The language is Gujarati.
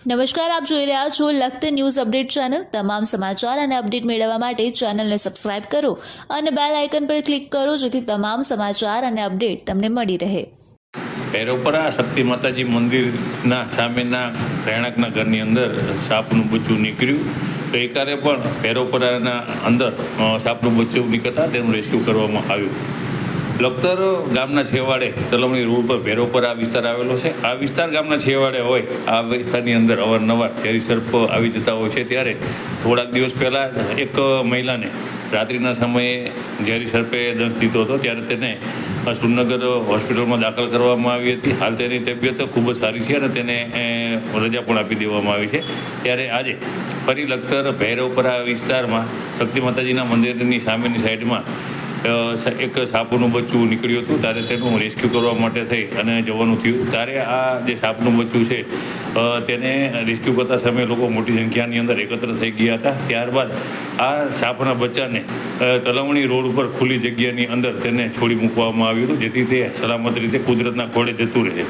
નમસ્કાર, આપ જોઈ રહ્યા છો લખત ન્યૂઝ અપડેટ ચેનલ। તમામ સમાચાર અને અપડેટ મેળવવા માટે ચેનલને સબસ્ક્રાઇબ કરો અને બેલ આઇકન પર ક્લિક કરો જેથી તમામ સમાચાર અને અપડેટ તમને મળી રહે। ભૈરવપરા શક્તિ માતાજી મંદિરના સામેના રહેણાંકના ઘરની અંદર સાપનું બચ્ચું નીકળ્યું। ગઈકાલે પણ ભૈરવપરાના અંદર સાપનું બચ્ચું નીકળતા તેનું રેસ્ક્યુ કરવામાં આવ્યું। લખતર ગામના છેવાડે તલવણી રોડ પર ભૈરવપરા વિસ્તાર આવેલો છે। આ વિસ્તાર ગામના છેવાડે હોય આ વિસ્તારની અંદર અવારનવાર ઝેરી સર્પ આવી જતા હોય છે। ત્યારે થોડાક દિવસ પહેલાં એક મહિલાને રાત્રિના સમયે ઝેરી સર્પે દંશ દીધો હતો, ત્યારે તેને સુરનગર હોસ્પિટલમાં દાખલ કરવામાં આવી હતી। હાલ તેની તબિયત ખૂબ જ સારી છે અને તેને રજા પણ આપી દેવામાં આવી છે। ત્યારે આજે ફરી લખતર ભૈરવપરા વિસ્તારમાં શક્તિ માતાજીના મંદિરની સામેની સાઈડમાં એક સાપનું બચ્ચું નીકળ્યું હતું, ત્યારે તેનું રેસ્ક્યુ કરવા માટે થઈ અને જવાનું થયું। ત્યારે આ જે સાપનું બચ્ચું છે તેને રેસ્ક્યુ કરતા સમયે લોકો મોટી સંખ્યાની અંદર એકત્ર થઈ ગયા હતા। ત્યારબાદ આ સાપના બચ્ચાને તલવણી રોડ ઉપર ખુલ્લી જગ્યાની અંદર તેને છોડી મૂકવામાં આવ્યું હતું, જેથી તે સલામત રીતે કુદરતના ખોળે જતું રહે।